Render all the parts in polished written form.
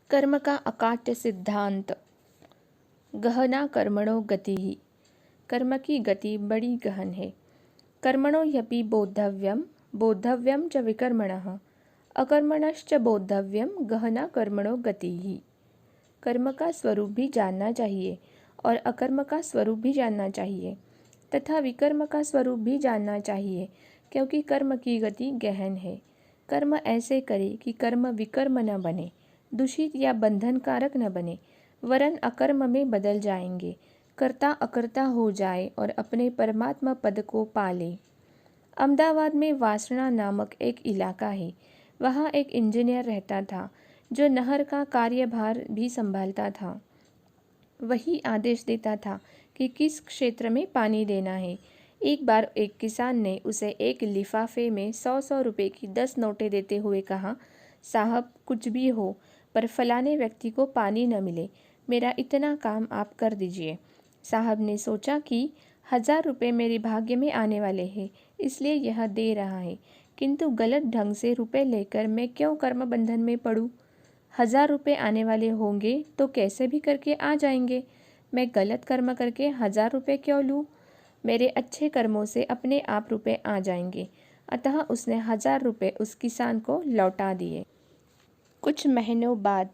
कर्म का अकाट्य सिद्धांत। गहना कर्मणो गति ही। कर्म की गति बड़ी गहन है। कर्मणो ह्यपि बोद्धव्यम बोद्धव्यम च विकर्मणः अकर्मणश्च बोद्धव्यम गहना कर्मणो गति ही। कर्म का स्वरूप भी जानना चाहिए और अकर्म का स्वरूप भी जानना चाहिए तथा विकर्म का स्वरूप भी जानना चाहिए, क्योंकि कर्म की गति गहन है। कर्म ऐसे करे कि कर्म विकर्म न बने, दूषित या बंधनकारक न बने, वरन अकर्म में बदल जाएंगे, कर्ता अकर्ता हो जाए और अपने परमात्मा पद को पाले। अहमदाबाद में वासना नामक एक इलाका है। वहाँ एक इंजीनियर रहता था जो नहर का कार्यभार भी संभालता था। वही आदेश देता था कि किस क्षेत्र में पानी देना है। एक बार एक किसान ने उसे एक लिफाफे में 100 रुपए की 10 नोटें देते हुए कहा, साहब कुछ भी हो पर फलाने व्यक्ति को पानी न मिले, मेरा इतना काम आप कर दीजिए। साहब ने सोचा कि 1000 रुपये मेरे भाग्य में आने वाले हैं, इसलिए यह दे रहा है, किंतु गलत ढंग से रुपए लेकर मैं क्यों कर्म बंधन में पड़ूं? 1000 रुपये आने वाले होंगे तो कैसे भी करके आ जाएंगे। मैं गलत कर्म करके 1000 रुपये क्यों लूँ? मेरे अच्छे कर्मों से अपने आप रुपए आ जाएंगे। अतः उसने 1000 रुपये उस किसान को लौटा दिए। कुछ महीनों बाद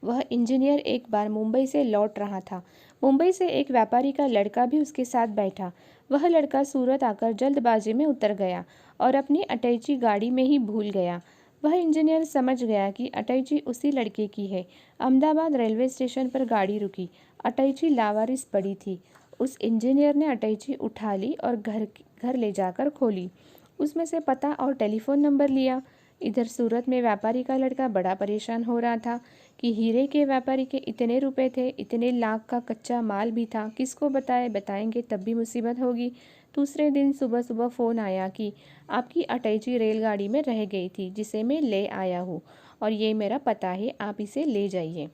वह इंजीनियर एक बार मुंबई से लौट रहा था। मुंबई से एक व्यापारी का लड़का भी उसके साथ बैठा। वह लड़का सूरत आकर जल्दबाजी में उतर गया और अपनी अटैची गाड़ी में ही भूल गया। वह इंजीनियर समझ गया कि अटैची उसी लड़के की है। अहमदाबाद रेलवे स्टेशन पर गाड़ी रुकी। अटैची लावारिस पड़ी थी। उस इंजीनियर ने अटैची उठा ली और घर ले जाकर खोली। उसमें से पता और टेलीफोन नंबर लिया। इधर सूरत में व्यापारी का लड़का बड़ा परेशान हो रहा था कि हीरे के व्यापारी के इतने रुपए थे, इतने लाख का कच्चा माल भी था, किसको बताएंगे तब भी मुसीबत होगी। दूसरे दिन सुबह सुबह फ़ोन आया कि आपकी अटैची रेलगाड़ी में रह गई थी, जिसे मैं ले आया हूँ और ये मेरा पता है, आप इसे ले जाइए।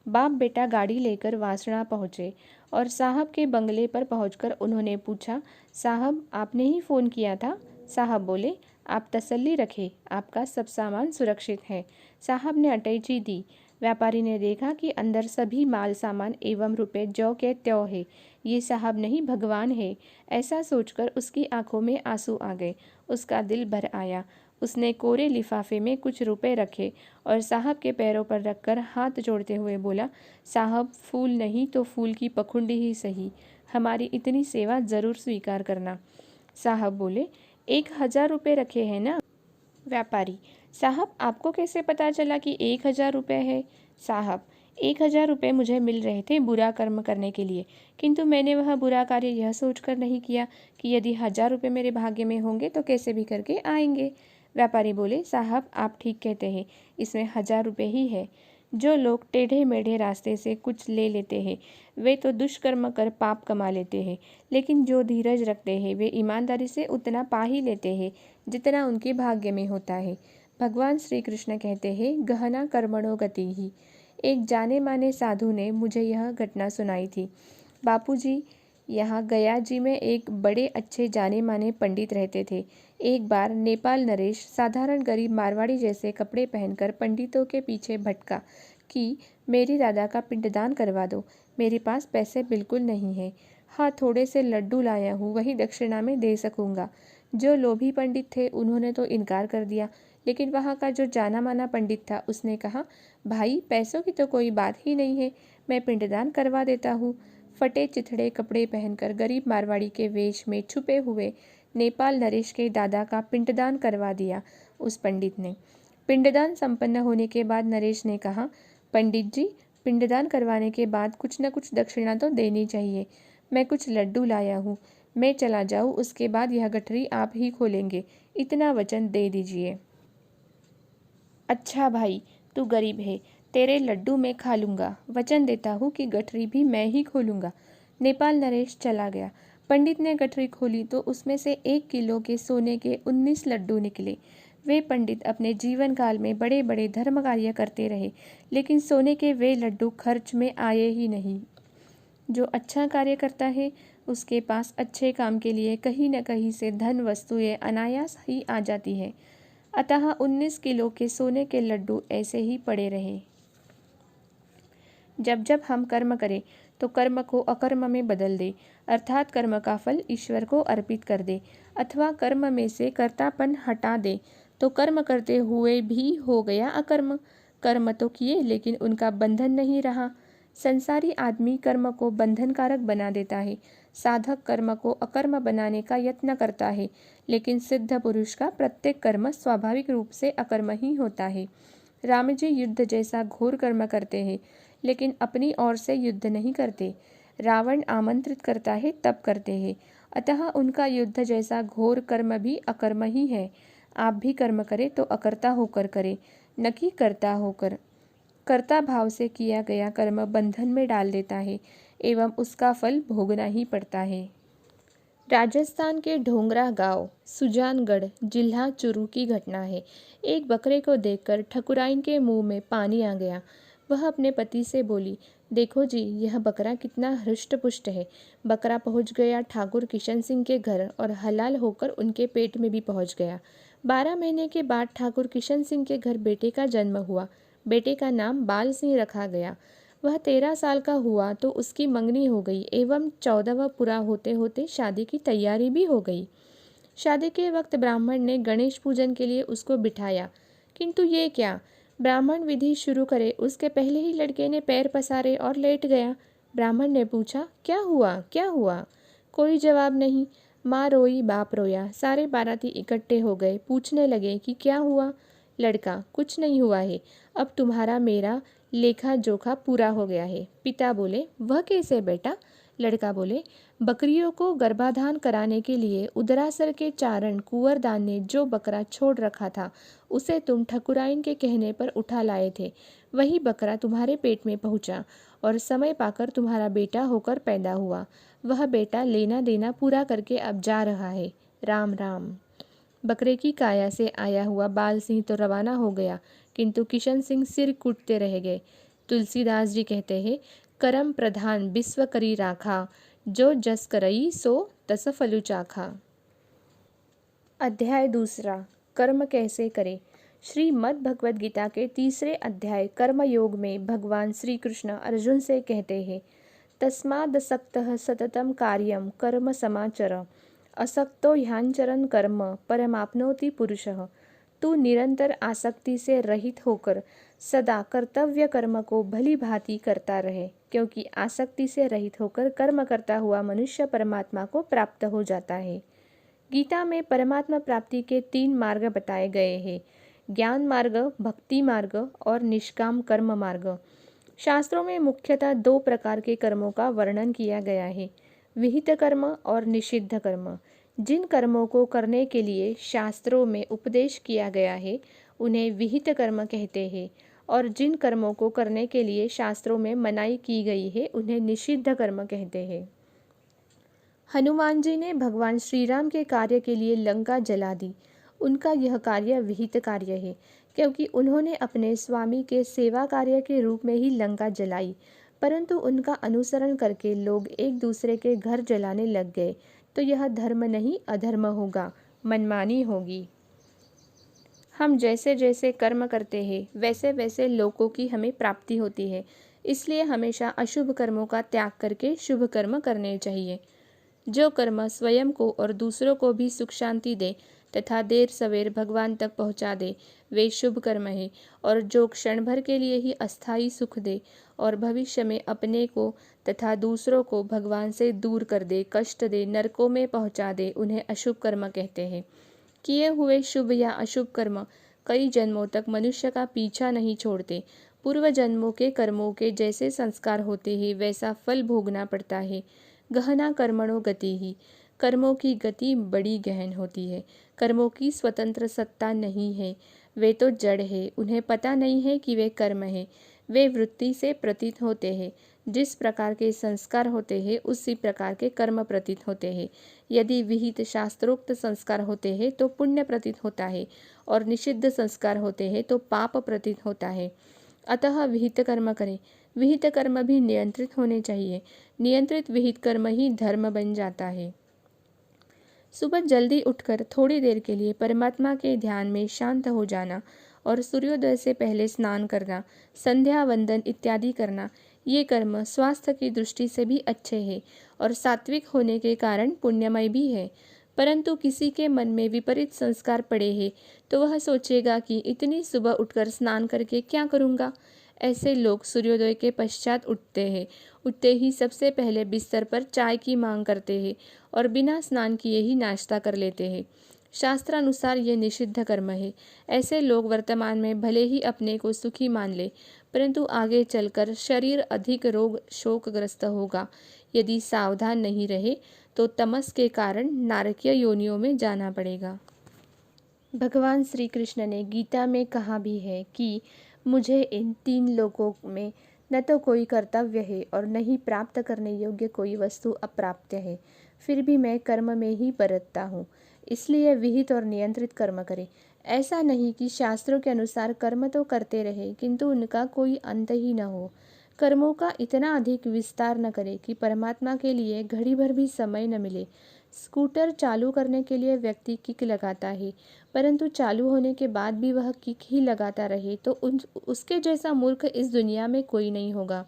बाप बेटा गाड़ी लेकर वासना पहुँचे और साहब के बंगले पर पहुँचकर उन्होंने पूछा, साहब आपने ही फ़ोन किया था? साहब बोले, आप तसल्ली रखें, आपका सब सामान सुरक्षित है। साहब ने अटैची दी। व्यापारी ने देखा कि अंदर सभी माल सामान एवं रुपए ज्यों के त्यों है। ये साहब नहीं भगवान है। ऐसा सोचकर उसकी आंखों में आंसू आ गए। उसका दिल भर आया। उसने कोरे लिफाफे में कुछ रुपए रखे और साहब के पैरों पर रखकर हाथ जोड़ते हुए बोला, साहब फूल नहीं तो फूल की पखुंडी ही सही, हमारी इतनी सेवा ज़रूर स्वीकार करना। साहब बोले, 1000 रुपये रखे हैं ना? व्यापारी, साहब आपको कैसे पता चला कि 1000 रुपये है? साहब, 1000 रुपये मुझे मिल रहे थे बुरा कर्म करने के लिए, किंतु मैंने वह बुरा कार्य यह सोचकर नहीं किया कि यदि 1000 रुपये मेरे भाग्य में होंगे तो कैसे भी करके आएंगे। व्यापारी बोले, साहब आप ठीक कहते हैं, इसमें 1000 रुपये ही है। जो लोग टेढ़े मेढ़े रास्ते से कुछ ले लेते हैं वे तो दुष्कर्म कर पाप कमा लेते हैं, लेकिन जो धीरज रखते हैं वे ईमानदारी से उतना पा ही लेते हैं जितना उनके भाग्य में होता है। भगवान श्री कृष्ण कहते हैं, गहना कर्मणो गति ही। एक जाने माने साधु ने मुझे यह घटना सुनाई थी। बापूजी, यहाँ गया जी में एक बड़े अच्छे जाने माने पंडित रहते थे। एक बार नेपाल नरेश साधारण गरीब मारवाड़ी जैसे कपड़े पहनकर पंडितों के पीछे भटका कि मेरी दादा का पिंडदान करवा दो, मेरे पास पैसे बिल्कुल नहीं है। हाँ, थोड़े से लड्डू लाया हूँ, वही दक्षिणा में दे सकूँगा। जो लोभी पंडित थे उन्होंने तो इनकार कर दिया, लेकिन वहाँ का जो जाना माना पंडित था उसने कहा, भाई पैसों की तो कोई बात ही नहीं है, मैं पिंडदान करवा देता हूँ। फटे चिथड़े कपड़े पहनकर गरीब मारवाड़ी के वेश में छुपे हुए नेपाल नरेश के दादा का पिंडदान करवा दिया उस पंडित ने। पिंडदान संपन्न होने के बाद नरेश ने कहा, पंडित जी, पिंडदान करवाने के बाद कुछ न कुछ दक्षिणा तो देनी चाहिए। मैं कुछ लड्डू लाया हूँ, मैं चला जाऊँ, उसके बाद यह गठरी आप ही खोलेंगे, इतना वचन दे दीजिए। अच्छा भाई, तू गरीब है, तेरे लड्डू मैं खा लूँगा, वचन देता हूँ कि गठरी भी मैं ही खोलूँगा। नेपाल नरेश चला गया। पंडित ने गठरी खोली तो उसमें से 1 किलो के सोने के 19 लड्डू निकले। वे पंडित अपने जीवन काल में बड़े बड़े धर्म कार्य करते रहे, लेकिन सोने के वे लड्डू खर्च में आए ही नहीं। जो अच्छा कार्य करता है उसके पास अच्छे काम के लिए कहीं न कहीं से धन वस्तुएं अनायास ही आ जाती है। अतः 19 किलो के सोने के लड्डू ऐसे ही पड़े रहे। जब जब हम कर्म करें तो कर्म को अकर्म में बदल दे, अर्थात कर्म का फल ईश्वर को अर्पित कर दे, अथवा कर्म में से कर्तापन हटा दे तो कर्म करते हुए भी हो गया अकर्म। कर्म तो किए लेकिन उनका बंधन नहीं रहा। संसारी आदमी कर्म को बंधनकारक बना देता है। साधक कर्म को अकर्म बनाने का यत्न करता है, लेकिन सिद्ध पुरुष का प्रत्येक कर्म स्वाभाविक रूप से अकर्म ही होता है। राम जी युद्ध जैसा घोर कर्म करते हैं, लेकिन अपनी ओर से युद्ध नहीं करते। रावण आमंत्रित करता है तब करते हैं, अतः उनका युद्ध जैसा घोर कर्म भी अकर्म ही है। आप भी कर्म करें तो अकर्ता होकर करें, न कि कर्ता होकर। कर्ता भाव से किया गया कर्म बंधन में डाल देता है एवं उसका फल भोगना ही पड़ता है। राजस्थान के ढोंगरा गांव सुजानगढ़ जिला चुरू की घटना है। एक बकरे को देखकर ठकुराइन के मुंह में पानी आ गया। वह अपने पति से बोली, देखो जी, यह बकरा कितना हृष्ट पुष्ट है। बकरा पहुंच गया ठाकुर किशन सिंह के घर और हलाल होकर उनके पेट में भी पहुंच गया। 12 महीने के बाद ठाकुर किशन सिंह के घर बेटे का जन्म हुआ। बेटे का नाम बाल सिंह रखा गया। वह 13 साल का हुआ तो उसकी मंगनी हो गई एवं 14वां पूरा होते होते शादी की तैयारी भी हो गई। शादी के वक्त ब्राह्मण ने गणेश पूजन के लिए उसको बिठाया, किंतु ये क्या, ब्राह्मण विधि शुरू करे उसके पहले ही लड़के ने पैर पसारे और लेट गया। ब्राह्मण ने पूछा, क्या हुआ क्या हुआ? कोई जवाब नहीं। माँ रोई, बाप रोया। सारे बाराती इकट्ठे हो गए, पूछने लगे कि क्या हुआ? लड़का, कुछ नहीं हुआ है, अब तुम्हारा मेरा लेखा जोखा पूरा हो गया है। पिता बोले, वह कैसे बेटा? लड़का बोले, बकरियों को गर्भाधान कराने के लिए उदरासर के चारण कुंवरदान ने जो बकरा छोड़ रखा था उसे तुम ठकुराइन के कहने पर उठा लाए थे। वही बकरा तुम्हारे पेट में पहुंचा और समय पाकर तुम्हारा बेटा होकर पैदा हुआ। वह बेटा लेना देना पूरा करके अब जा रहा है। राम राम। बकरे की काया से आया हुआ बाल सिंह तो रवाना हो गया, किंतु किशन सिंह सिर कूटते रह गए। तुलसीदास जी कहते हैं, करम प्रधान विश्व करी राखा, जो जस करई सो तस फलु चाखा। अध्याय दूसरा, कर्म कैसे करें। श्रीमद् भगवद गीता के 3रे अध्याय कर्म योग में भगवान श्री कृष्ण अर्जुन से कहते हैं, तस्मादसक्तः सततम कार्यम कर्म समाचर, असक्तो ह्याचरन् कर्म परमाप्नोति पुरुषः। तू निरंतर आसक्ति से रहित होकर सदा कर्तव्य कर्म को भली भांति करता रहे, क्योंकि आसक्ति से रहित होकर कर्म करता हुआ मनुष्य परमात्मा को प्राप्त हो जाता है। गीता में परमात्मा प्राप्ति के 3 मार्ग बताए गए हैं, ज्ञान मार्ग, भक्ति मार्ग और निष्काम कर्म मार्ग। शास्त्रों में मुख्यतः 2 प्रकार के कर्मों का वर्णन किया गया है, विहित कर्म और निषिद्ध कर्म। जिन कर्मों को करने के लिए शास्त्रों में उपदेश किया गया है उन्हें विहित कर्म कहते हैं, और जिन कर्मों को करने के लिए शास्त्रों में मनाही की गई है उन्हें निषिद्ध कर्म कहते हैं। हनुमान जी ने भगवान श्री राम के कार्य के लिए लंका जला दी। उनका यह कार्य विहित कार्य है, क्योंकि उन्होंने अपने स्वामी के सेवा कार्य के रूप में ही लंका जलाई, परंतु उनका अनुसरण करके लोग एक दूसरे के घर जलाने लग गए, तो यह धर्म नहीं अधर्म होगा, मनमानी होगी। हम जैसे जैसे कर्म करते हैं वैसे वैसे लोकों की हमें प्राप्ति होती है, इसलिए हमेशा अशुभ कर्मों का त्याग करके शुभ कर्म करने चाहिए। जो कर्म स्वयं को और दूसरों को भी सुख शांति दे तथा देर सवेर भगवान तक पहुंचा दे वे शुभ कर्म है, और जो क्षण भर के लिए ही अस्थायी सुख दे और भविष्य में अपने को तथा दूसरों को भगवान से दूर कर दे, कष्ट दे, नरकों में पहुंचा दे, उन्हें अशुभ कर्म कहते हैं। किए हुए शुभ या अशुभ कर्म कई जन्मों तक मनुष्य का पीछा नहीं छोड़ते। पूर्व जन्मों के कर्मों के जैसे संस्कार होते हैं वैसा फल भोगना पड़ता है। गहना कर्मणो गति ही, कर्मों की गति बड़ी गहन होती है। कर्मों की स्वतंत्र सत्ता नहीं है, वे तो जड़ है, उन्हें पता नहीं है कि वे कर्म है। वे वृत्ति से प्रतीत होते हैं। जिस प्रकार के संस्कार होते हैं उसी प्रकार के कर्म प्रतीत होते हैं। यदि विहित शास्त्रोक्त संस्कार होते हैं तो पुण्य प्रतीत होता है, और निषिद्ध संस्कार होते हैं तो पाप प्रतीत होता है। अतः विहित कर्म करें। विहित कर्म भी नियंत्रित होने चाहिए। नियंत्रित विहित कर्म ही धर्म बन जाता है। सुबह जल्दी उठकर थोड़ी देर के लिए परमात्मा के ध्यान में शांत हो जाना और सूर्योदय से पहले स्नान करना, संध्या वंदन इत्यादि करना, ये कर्म स्वास्थ्य की दृष्टि से भी अच्छे हैं और सात्विक होने के कारण पुण्यमय भी है। परंतु किसी के मन में विपरीत संस्कार पड़े हैं तो वह सोचेगा कि इतनी सुबह उठकर स्नान करके क्या करूँगा। ऐसे लोग सूर्योदय के पश्चात उठते हैं। उठते ही सबसे पहले बिस्तर पर चाय की मांग करते हैं और बिना स्नान किए ही नाश्ता कर लेते हैं। शास्त्रानुसार ये निषिद्ध कर्म है। ऐसे लोग वर्तमान में भले ही अपने को सुखी मान ले, परंतु आगे चलकर शरीर अधिक रोग शोकग्रस्त होगा। यदि सावधान नहीं रहे तो तमस के कारण नारकीय योनियों में जाना पड़ेगा। भगवान श्री कृष्ण ने गीता में कहा भी है कि मुझे इन 3 लोकों में न तो कोई कर्तव्य है और न ही प्राप्त करने योग्य कोई वस्तु अप्राप्य है, फिर भी मैं कर्म में ही बरतता हूँ। इसलिए विहित और नियंत्रित कर्म करें। ऐसा नहीं कि शास्त्रों के अनुसार कर्म तो करते रहे किंतु उनका कोई अंत ही न हो। कर्मों का इतना अधिक विस्तार न करें कि परमात्मा के लिए घड़ी भर भी समय न मिले। स्कूटर चालू करने के लिए व्यक्ति किक लगाता है, परंतु चालू होने के बाद भी वह किक ही लगाता रहे तो उसके जैसा मूर्ख इस दुनिया में कोई नहीं होगा।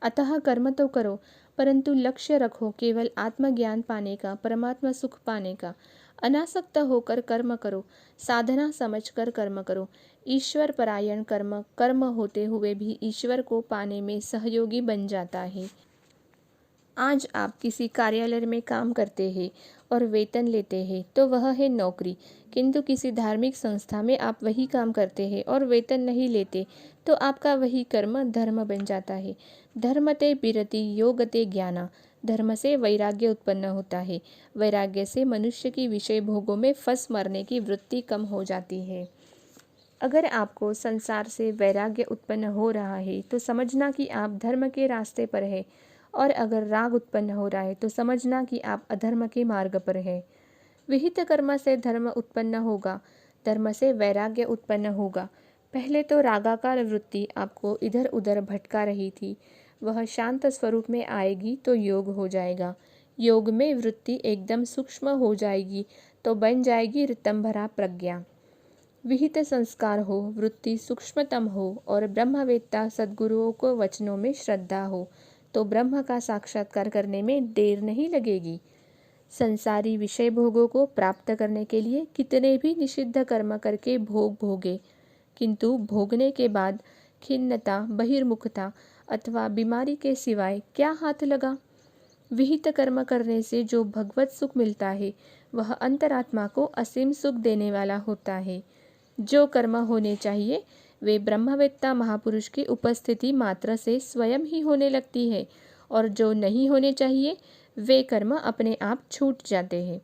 अतः कर्म तो करो, परंतु लक्ष्य रखो केवल आत्मज्ञान पाने का, परमात्मा सुख पाने का। अनासक्त होकर कर्म करो, साधना समझकर कर्म करो। ईश्वर परायण कर्म कर्म होते हुए भी ईश्वर को पाने में सहयोगी बन जाता है। आज आप किसी कार्यालय में काम करते हैं और वेतन लेते हैं तो वह है नौकरी, किंतु किसी धार्मिक संस्था में आप वही काम करते हैं और वेतन नहीं लेते तो आपका वही कर्म धर्म बन जाता है। धर्मते बिरति योगते ज्ञाना। धर्म से वैराग्य उत्पन्न होता है। वैराग्य से मनुष्य की विषय भोगों में फंस मरने की वृत्ति कम हो जाती है। अगर आपको संसार से वैराग्य उत्पन्न हो रहा है तो समझना कि आप धर्म के रास्ते पर है, और अगर राग उत्पन्न हो रहा है तो समझना कि आप अधर्म के मार्ग पर है। विहित कर्म से धर्म उत्पन्न होगा, धर्म से वैराग्य उत्पन्न होगा। पहले तो रागाकार वृत्ति आपको इधर उधर भटका रही थी, वह शांत स्वरूप में आएगी तो योग हो जाएगा। योग में वृत्ति एकदम सूक्ष्म हो जाएगी तो बन जाएगी ऋतंभरा प्रज्ञा। विहित संस्कार हो, वृत्ति सूक्ष्मतम हो और ब्रह्मवेत्ता सद्गुरुओं को वचनों में श्रद्धा हो तो ब्रह्म का साक्षात्कार करने में देर नहीं लगेगी। संसारी विषय भोगों को प्राप्त करने के लिए कितने भी निषिद्ध कर्म करके भोग भोगे, किंतु भोगने के बाद खिन्नता, बहिर्मुखता अथवा बीमारी के सिवाय क्या हाथ लगा। विहित कर्म करने से जो भगवत सुख मिलता है वह अंतरात्मा को असीम सुख देने वाला होता है। जो कर्म होने चाहिए वे ब्रह्मवेत्ता महापुरुष की उपस्थिति मात्र से स्वयं ही होने लगती है, और जो नहीं होने चाहिए वे कर्म अपने आप छूट जाते हैं।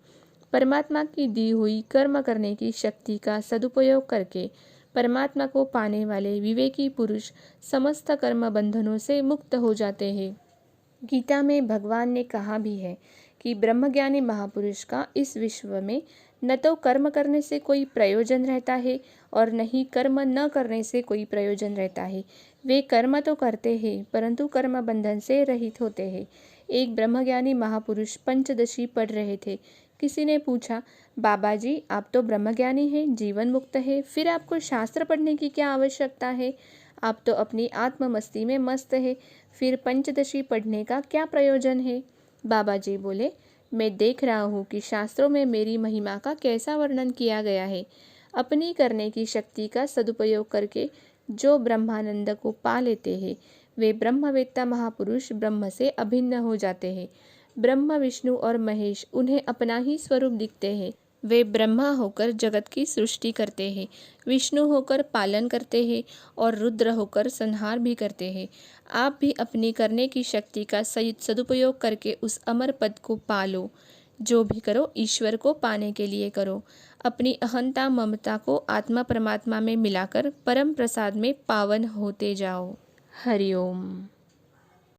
परमात्मा की दी हुई कर्म करने की शक्ति का सदुपयोग करके परमात्मा को पाने वाले विवेकी पुरुष समस्त कर्म बंधनों से मुक्त हो जाते हैं। गीता में भगवान ने कहा भी है कि ब्रह्मज्ञानी महापुरुष का इस विश्व में न तो कर्म करने से कोई प्रयोजन रहता है और न ही कर्म न करने से कोई प्रयोजन रहता है। वे कर्म तो करते हैं परंतु कर्म बंधन से रहित होते हैं। एक ब्रह्मज्ञानी महापुरुष पंचदशी पढ़ रहे थे। किसी ने पूछा, बाबा जी आप तो ब्रह्मज्ञानी हैं, जीवन मुक्त है, फिर आपको शास्त्र पढ़ने की क्या आवश्यकता है? आप तो अपनी आत्ममस्ती में मस्त है, फिर पंचदशी पढ़ने का क्या प्रयोजन है? बाबा जी बोले, मैं देख रहा हूँ कि शास्त्रों में मेरी महिमा का कैसा वर्णन किया गया है। अपनी करने की शक्ति का सदुपयोग करके जो ब्रह्मानंद को पा लेते हैं वे ब्रह्मवेत्ता महापुरुष ब्रह्म से अभिन्न हो जाते हैं। ब्रह्म, विष्णु और महेश उन्हें अपना ही स्वरूप दिखते हैं। वे ब्रह्मा होकर जगत की सृष्टि करते हैं, विष्णु होकर पालन करते हैं और रुद्र होकर संहार भी करते हैं। आप भी अपनी करने की शक्ति का सही सदुपयोग करके उस अमर पद को पालो। जो भी करो ईश्वर को पाने के लिए करो। अपनी अहंता ममता को आत्मा परमात्मा में मिलाकर परम प्रसाद में पावन होते जाओ। हरिओम।